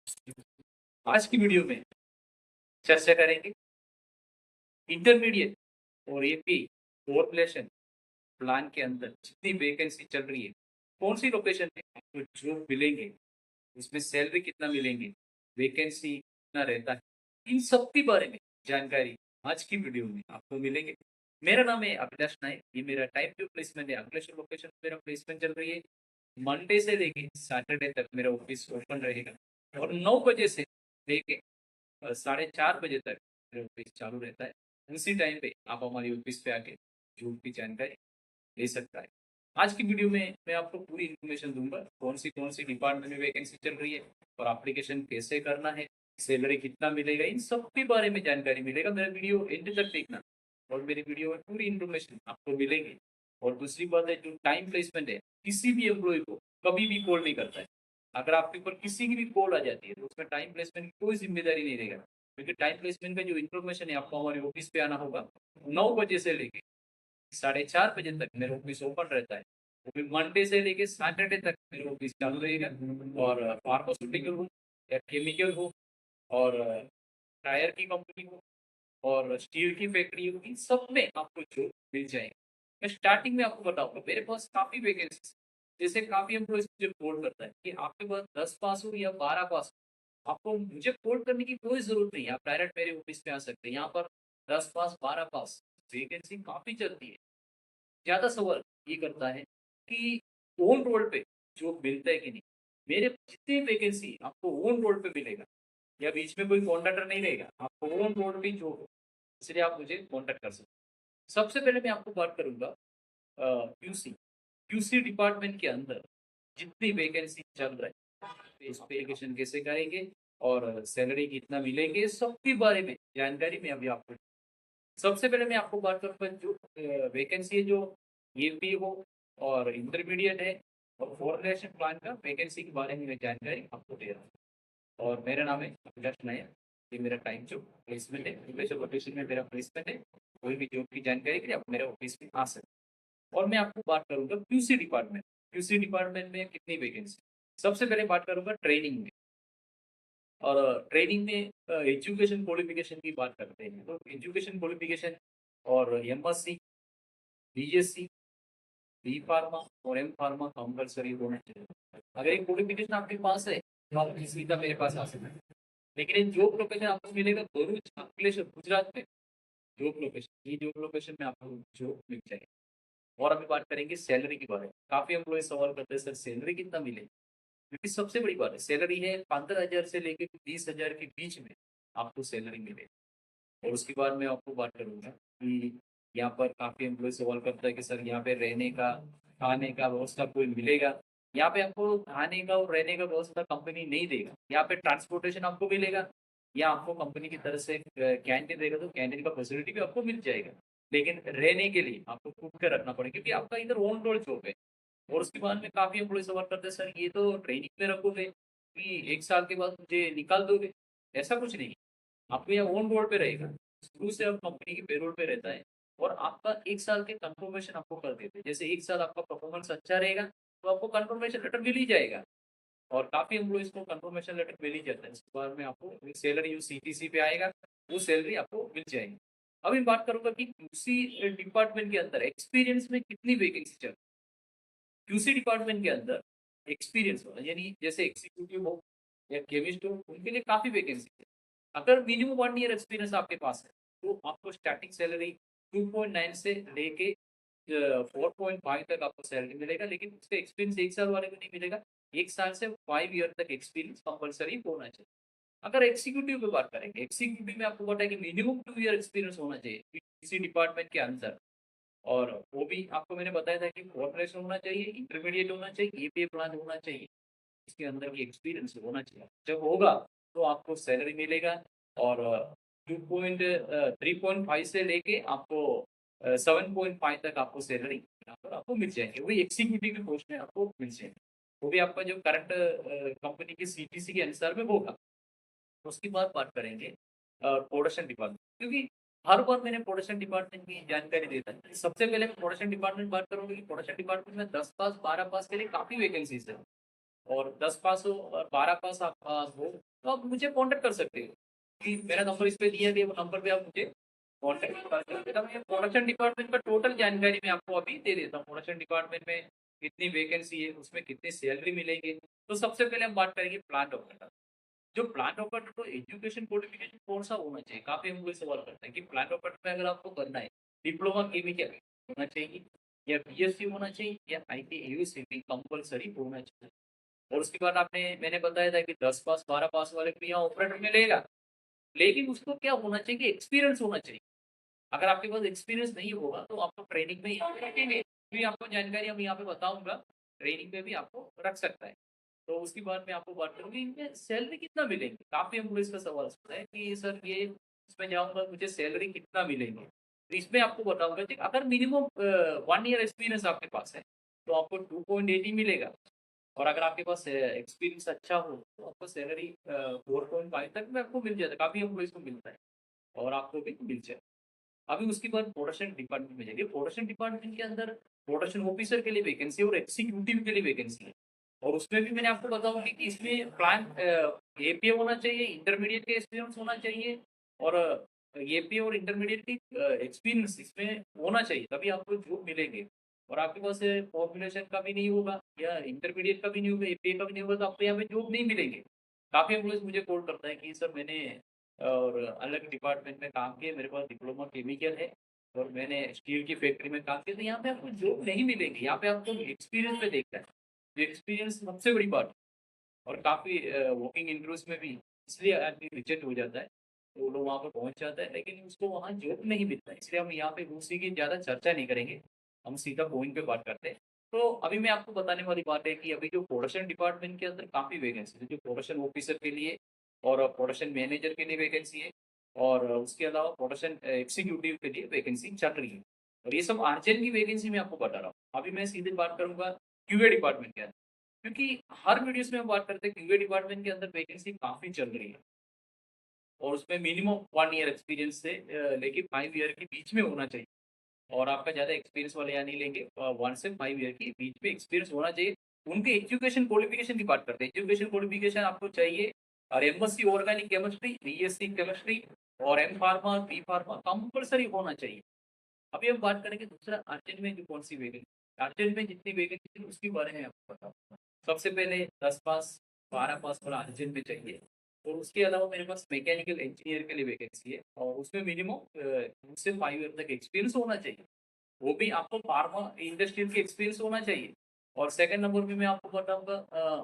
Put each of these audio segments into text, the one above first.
आज की वीडियो में चर्चा करेंगे इंटरमीडिएट और एपी फॉर्मुलेशन प्लान के अंदर जितनी वैकेंसी चल रही है, कौन सी लोकेशन में आपको जॉब मिलेंगे, उसमें सैलरी कितना मिलेंगे, वैकेंसी कितना रहता है, इन सब के बारे में जानकारी आज की वीडियो में आपको मिलेंगे। मेरा नाम है अभिलाष नायक, ये मेरा टाइम टू प्लेसमेंट है। अंकलेश्वर लोकेशन में मेरा प्लेसमेंट चल रही है। मंडे से लेके सैटरडे तक मेरा ऑफिस ओपन रहेगा और 9 बजे से लेके 4:30 बजे तक मेरा ऑफिस चालू रहता है। उसी टाइम पे आप हमारी ऑफिस पे आके जॉब की जानकारी ले सकता है। आज की वीडियो में मैं आपको पूरी इन्फॉर्मेशन दूंगा, कौन सी डिपार्टमेंट में वैकेंसी चल रही है और एप्लीकेशन कैसे करना है, सैलरी कितना मिलेगा, इन सब के बारे में जानकारी मिलेगा। मेरा वीडियो एंड तक देखना और मेरी वीडियो में पूरी इन्फॉर्मेशन आपको मिलेगी। और दूसरी बात है, जो टाइम प्लेसमेंट है, किसी भी एम्प्लॉय को कभी भी कॉल नहीं करता है। अगर आपके ऊपर किसी की भी कॉल आ जाती है तो उसमें टाइम प्लेसमेंट की कोई जिम्मेदारी नहीं रहेगा, क्योंकि टाइम प्लेसमेंट का जो इन्फॉर्मेशन है आपको हमारे ऑफिस पे आना होगा। 9 बजे से लेके 4:30 बजे तक मेरा ऑफिस ओपन रहता है। वो भी मंडे से लेके सैटरडे तक मेरा ऑफिस चालू रहेगा। और फार्मास्यूटिकल हो या केमिकल हो और टायर की कंपनी हो और स्टील की फैक्ट्री हो, इन सब में आपको जॉब मिल जाएगी। मैं स्टार्टिंग में आपको बताऊंगा, मेरे पास काफ़ी वैकेंसी, जैसे काफ़ी एम्प्लॉयज मुझे कॉल करता है कि आपके पास 10 पास हो या 12 पास हो, आपको मुझे कॉल करने की कोई ज़रूरत नहीं है, आप डायरेक्ट मेरे ऑफिस पे आ सकते हैं। यहाँ पर 10 पास 12 पास वैकेंसी काफ़ी चलती है। ज़्यादा सवाल ये करता है कि ऑन रोल पे जॉब मिलता है कि नहीं। मेरे जितनी वैकेंसी आपको ऑन रोल पे मिलेगा, या बीच में कोई कॉन्ट्रैक्टर नहीं रहेगा, आपको ऑन रोल पे जॉब हो, इसलिए आप मुझे कॉन्टैक्ट कर सकते हैं। सबसे पहले मैं आपको बात करूंगा क्यूसी क्यूसी डिपार्टमेंट के अंदर जितनी वैकेंसी चल रहा है, इस पे एप्लीकेशन कैसे करेंगे और सैलरी कितना मिलेंगे, सबके बारे में जानकारी मैं अभी आपको। सबसे पहले मैं आपको बात करूँगा जो वैकेंसी है, जो ईएपी हो और इंटरमीडिएट है और फॉर्मुलेशन प्लान का वैकेंसी के बारे में मैं जानकारी आपको दे रहा हूँ। और मेरा नाम है अभिलाष नायक, ये मेरा टाइम जो प्लेसमेंट है, प्लेसमेंट लोकेशन में मेरा प्लेसमेंट है। कोई भी जॉब की जानकारी के लिए आप मेरे ऑफिस में आ सकते हैं। और मैं आपको बात करूँगा क्यूसी डिपार्टमेंट। क्यूसी डिपार्टमेंट में कितनी वैकेंसी। सबसे पहले बात करूँगा ट्रेनिंग में। और ट्रेनिंग में एजुकेशन क्वालिफिकेशन की बात करते हैं तो एजुकेशन क्वालिफिकेशन और एमएससी, बीएससी, बी फार्मा और एम फार्मा कंपलसरी होना चाहिए। अगर एक क्वालिफिकेशन आपके पास है तो आप सीधा मेरे पास आ सकते हैं। लेकिन एक जॉब लोकेशन आपको मिलेगा भरूच, अंकलेश्वर, गुजरात में जॉब लोकेशन, ये जॉब लोकेशन में आपको जॉब मिल जाएगी। और अभी बात करेंगे सैलरी के बारे में। काफ़ी एम्प्लॉय सवाल करते हैं, सर सैलरी कितना मिले, क्योंकि सबसे बड़ी बात है सैलरी है 15,000 से लेकर 20,000 के बीच में आपको सैलरी मिले। और उसके बाद मैं आपको बात करूँगा कि यहाँ पर काफ़ी एम्प्लॉय सवाल करता है कि सर यहाँ पे रहने का, खाने का व्यवस्था कोई मिलेगा। यहाँ पे आपको खाने का और रहने का व्यवस्था कंपनी नहीं देगा। यहाँ पे ट्रांसपोर्टेशन आपको मिलेगा या आपको कंपनी की तरफ से कैंटीन देगा तो कैंटीन का फैसिलिटी भी आपको मिल जाएगा। लेकिन रहने के लिए आपको खुद का रखना पड़ेगा, क्योंकि आपका इधर ओन रोल जॉब है। और उसके बाद में काफ़ी एम्प्लॉय सवाल करते हैं, सर ये तो ट्रेनिंग में रखोगे कि 1 साल के बाद मुझे निकाल दोगे। ऐसा कुछ नहीं, आपको यहाँ ऑन बोर्ड पे रहेगा, शुरू से आप कंपनी के पेरोल पे रहता है। और आपका 1 साल के कंफर्मेशन आपको कर देते हैं, जैसे 1 साल आपका परफॉर्मेंस अच्छा रहेगा तो आपको कंफर्मेशन लेटर मिल ही जाएगा। और काफ़ी एम्प्लॉइज को कंफर्मेशन लेटर मिल ही जाता है, उसके बाद में आपको सैलरी जो सीटीसी पे आएगा वो सैलरी आपको मिल जाएगी। अभी बात करूंगा कि उसी डिपार्टमेंट के अंदर एक्सपीरियंस में कितनी वैकेंसी चल। क्यूसी डिपार्टमेंट के अंदर एक्सपीरियंस होना, यानी जैसे एग्जीक्यूटिव हो या केमिस्ट हो, उनके लिए काफ़ी वैकेंसी है। अगर मिनिमम 1 ईयर एक्सपीरियंस आपके पास है तो आपको स्टार्टिंग सैलरी 2.9 से लेके 4.5 तक आपको सैलरी मिलेगा। लेकिन उसका एक्सपीरियंस 1 साल वाले को नहीं मिलेगा, 1 साल से 5 ईयर तक एक्सपीरियंस कंपलसरी होना चाहिए। अगर एग्जीक्यूटिव की बात करेंगे, एग्जीक्यूटिव में आपको पता है कि मिनिमम 2 ईयर एक्सपीरियंस होना चाहिए किसी डिपार्टमेंट के अंदर। और वो भी आपको मैंने बताया था कि फॉर्मुलेशन होना चाहिए, इंटरमीडिएट होना चाहिए, एपीए प्लान होना चाहिए, इसके अंदर की एक्सपीरियंस होना चाहिए। जब होगा तो आपको सैलरी मिलेगा। और 3.5 से लेके आपको 7.5 तक आपको सैलरी यहाँ पर आपको मिल जाएंगे, वही एग्जीक्यूटिव की पोस्ट में आपको मिल जाएंगे। वो भी आपका जो करंट कंपनी की सीटीसी के अनुसार में होगा। उसके बाद बात करेंगे प्रोडक्शन डिपार्टमेंट, क्योंकि हर बार मैंने प्रोडक्शन डिपार्टमेंट की जानकारी देता है। सबसे पहले मैं प्रोडक्शन डिपार्टमेंट बात करूंगी कि प्रोडक्शन डिपार्टमेंट में 10 पास 12 पास के लिए काफ़ी वैकेंसीज है। और 10 पास हो और 12 पास आप हो, तो आप मुझे कॉन्टैक्ट कर सकते हो कि मेरा नंबर इस पे दिया गया, वो नंबर पे आप मुझे कॉन्टैक्ट कर सकते हो। मैं प्रोडक्शन डिपार्टमेंट का टोटल जानकारी मैं आपको अभी दे देता हूँ। प्रोडक्शन डिपार्टमेंट में कितनी वैकेंसी है, उसमें कितनी सैलरी मिलेगी। तो सबसे पहले हम बात करेंगे प्लांट ऑपरेटर। जो प्लांट ऑपरेटर को एजुकेशन क्वालिफिकेशन कौन-सा होना चाहिए? काफ़ी हम लोग सवाल करते हैं कि प्लांट ऑपरेटर में अगर आपको करना है, डिप्लोमा केमिकल होना चाहिए या बीएससी होना चाहिए या आईटीआई सिटी कंपल्सरी होना चाहिए। और उसके बाद मैंने बताया था कि 10 पास 12 पास वाले को यहाँ ऑपरेटर मिलेगा, लेकिन उसको क्या होना चाहिए कि एक्सपीरियंस होना चाहिए। अगर आपके पास एक्सपीरियंस नहीं होगा तो आपको ट्रेनिंग में ही रखेंगे। भी आपको जानकारी हम यहाँ पे बताऊँगा, ट्रेनिंग में भी आपको रख सकता है। तो उसके बाद मैं आपको बात करूँगी इनमें सैलरी कितना मिलेगी? काफ़ी हमको इसका सवाल आता है कि सर ये इसमें जाऊँगा मुझे सैलरी कितना मिलेंगे? तो इसमें आपको बताऊँगा कि अगर मिनिमम 1 ईयर एक्सपीरियंस आपके पास है, तो आपको 2.80 मिलेगा। और अगर आपके पास एक्सपीरियंस अच्छा हो, तो आपको सैलरी 4.5 तक में आपको मिल जाता है, काफ़ी एम्प्लॉइज़ को मिलता है और आपको भी मिल जाए। अभी उसके बाद प्रोडक्शन डिपार्टमेंट में जाइए। प्रोडक्शन डिपार्टमेंट के अंदर प्रोडक्शन ऑफिसर के लिए वैकेंसी है और एग्जीक्यूटिव के लिए वैकेंसी है। और उसमें भी मैंने आपको बताऊँ कि इसमें प्लांट एपीए होना चाहिए, इंटरमीडिएट का एक्सपीरियंस होना चाहिए और एपीए और इंटरमीडिएट की एक्सपीरियंस इसमें होना चाहिए, तभी आपको जॉब मिलेंगे। और आपके पास फॉर्मुलेशन का भी नहीं होगा या इंटरमीडिएट का भी नहीं होगा, एपीए का भी नहीं होगा, तो आपको यहाँ पे जॉब नहीं मिलेंगे। काफ़ी एम्प्लॉइज़ मुझे कॉल करता है कि सर मैंने और अलग डिपार्टमेंट में काम किया, मेरे पास डिप्लोमा केमिकल है और मैंने स्टील की फैक्ट्री में काम किया, तो यहाँ पे आपको जॉब नहीं मिलेगी, यहाँ पे आपको एक्सपीरियंस पे देखता है। तो एक्सपीरियंस सबसे बड़ी बात है। और काफ़ी वॉकिंग इंटरव्यूज़ में भी इसलिए आदमी रिजेक्ट हो जाता है, वो लोग वहाँ पे पहुँच जाता है, लेकिन उसको वहाँ जॉब नहीं मिलता है। इसलिए हम यहाँ पे उसी की ज़्यादा चर्चा नहीं करेंगे, हम सीधा पॉइंट पे बात करते हैं। तो अभी मैं आपको बताने वाली बात है कि अभी जो प्रोडक्शन डिपार्टमेंट के अंदर काफ़ी वैकेंसी है, जो प्रोडक्शन ऑफिसर के लिए और प्रोडक्शन मैनेजर के लिए वैकेंसी है और उसके अलावा प्रोडक्शन एग्जीक्यूटिव के लिए वैकेंसी चल रही है। और ये सब अर्जेंट की वैकेंसी मैं आपको बता रहा हूँ। अभी मैं सीधे बात करूँगा क्यूए डिपार्टमेंट के अंदर। क्योंकि हर वीडियोस में हम बात करते हैं क्यूए डिपार्टमेंट के अंदर वैकेंसी काफ़ी चल रही है और उसमें मिनिमम 1 ईयर एक्सपीरियंस से लेके 5 ईयर के बीच में होना चाहिए और आपका ज़्यादा एक्सपीरियंस वाले यहाँ नहीं लेंगे 1 से 5 ईयर के बीच में एक्सपीरियंस होना चाहिए। उनके एजुकेशन क्वालिफिकेशन की बात करते हैं। एजुकेशन क्वालिफिकेशन आपको चाहिए और MSc organic chemistry, BSc chemistry और M pharma, B pharma compulsory होना चाहिए। अभी हम बात करेंगे दूसरा अर्जेंट में जो कौन-सी वैकेंसी अर्जेंट में जितनी वैकेंसी है उसके बारे में आपको बताऊँ। सबसे पहले 10 पास, 12 पास वाला अर्जेंट में चाहिए और उसके अलावा मेरे पास मैकेनिकल इंजीनियर के लिए वैकेंसी है और उसमें मिनिमम 2 से 5 ईयर तक एक्सपीरियंस होना चाहिए। वो भी आपको फार्मा इंडस्ट्री की एक्सपीरियंस होना चाहिए। और सेकंड नंबर पे मैं आपको बताऊँगा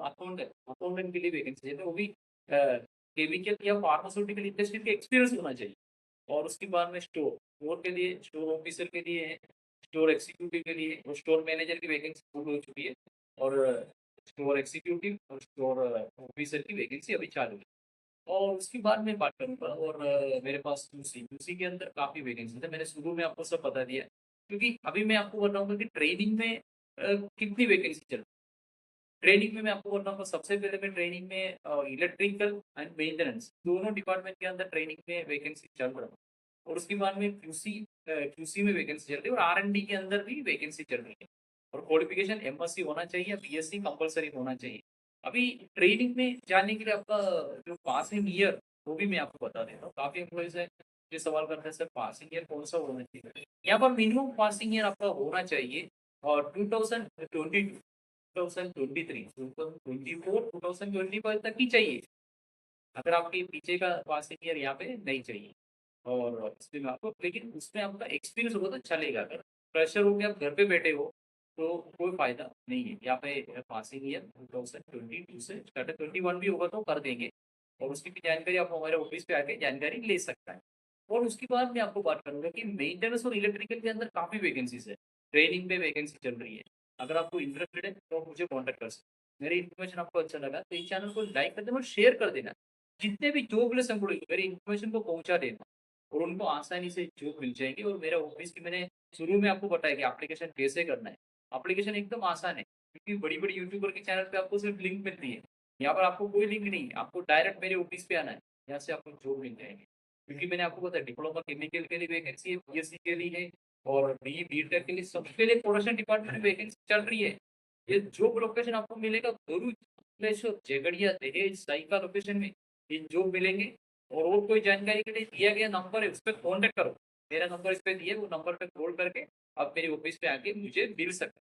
अकाउंटेंट अकाउंटेंट के लिए वैकेंसी है, तो वो भी केमिकल या फार्मास्यूटिकल इंडस्ट्री का एक्सपीरियंस होना चाहिए। और उसके बाद में स्टोर के लिए, स्टोर ऑफिसर के लिए है, स्टोर एग्जीक्यूटिव के लिए और स्टोर मैनेजर की वैकेंसी फुल हो चुकी है और स्टोर एग्जीक्यूटिव और स्टोर ऑफिसर की वैकेंसी अभी चालू है। और उसके बाद मैं बात करूँगा और मेरे पास क्यूसी क्यूसी के अंदर काफ़ी वैकेंसी है, मैंने शुरू में आपको सब बता दिया है। क्योंकि अभी मैं आपको बताऊँगा कि ट्रेनिंग में कितनी वैकेंसी चल रही है। ट्रेनिंग में मैं आपको बताऊँगा सबसे पहले मैं ट्रेनिंग में इलेक्ट्रिकल एंड मेंटेनेंस दोनों डिपार्टमेंट के अंदर ट्रेनिंग में वैकेंसी चल रहा है। और उसके बाद में क्यूसी में वैकेंसी चल रही है और आर-एन-डी के अंदर भी वैकेंसी चल रही है। और क्वालिफिकेशन एमएससी होना चाहिए, बीएससी कंपल्सरी होना चाहिए। अभी ट्रेनिंग में जाने के लिए आपका जो पासिंग ईयर वो भी मैं आपको बता देता हूँ। काफ़ी एम्प्लॉइज़ हैं जो सवाल करते हैं सर पासिंग ईयर कौन-सा होना चाहिए? यहाँ पर मिनिमम पासिंग ईयर आपका होना चाहिए और 2022 2023, 2024, 2025 तक ही चाहिए। अगर आपके पीछे का पासिंग ईयर यहाँ पे नहीं चाहिए और इसमें मैं आपको लेकिन उसमें आपका एक्सपीरियंस होगा तो चलेगा। अगर फ्रेशर हो के आप घर पे बैठे हो, तो कोई फ़ायदा नहीं है। यहाँ पे पासिंग ईयर 2022 से स्टार्ट है, 21 भी होगा तो कर देंगे और उसकी भी जानकारी आप हमारे ऑफ़िस पे आके जानकारी ले सकता है। और उसके बाद मैं आपको बात करूँगा कि मेंटेनेंस और इलेक्ट्रिकल के अंदर काफ़ी वैकेंसीज़ है। ट्रेनिंग पे वैकेंसी चल रही है। अगर आपको इंटरेस्टेड है तो आप मुझे कॉन्टैक्ट कर सकते हैं। मेरी इन्फॉर्मेशन आपको अच्छा लगा तो इस चैनल को लाइक कर देना और शेयर कर देना। जितने भी जॉबलेस एम्प्लॉयी मेरी इन्फॉर्मेशन को पहुँचा देना और उनको आसानी से जॉब मिल जाएगी। और मेरा ऑफिस की मैंने शुरू में आपको बताया कि एप्लीकेशन कैसे करना है। एप्लीकेशन एकदम आसान है क्योंकि बड़ी-बड़ी यूट्यूबर के चैनल पे आपको सिर्फ लिंक मिलती है। यहाँ पर आपको कोई लिंक नहीं है, आपको डायरेक्ट मेरे ऑफिस पे आना है, यहाँ से आपको जॉब मिल जाएगी। क्योंकि मैंने आपको बताया डिप्लोमा केमिकल के लिए वैकेंसी है, बीएससी के लिए है और बी बीटेक के लिए सबके लिए प्रोडक्शन डिपार्टमेंट में वैकेंसी चल रही है। ये जॉब लोकेशन आपको मिलेगा भरूच, अंकलेश्वर, झगड़िया, दहेज, साइका लोकेशन में इन जॉब मिलेंगे। और कोई जानकारी के लिए दिया गया नंबर है, उस पे कॉन्टैक्ट करो। मेरा नंबर इस पे दिया है, वो नंबर पे कॉल करके आप मेरे ऑफिस पे आके मुझे मिल सकते हैं।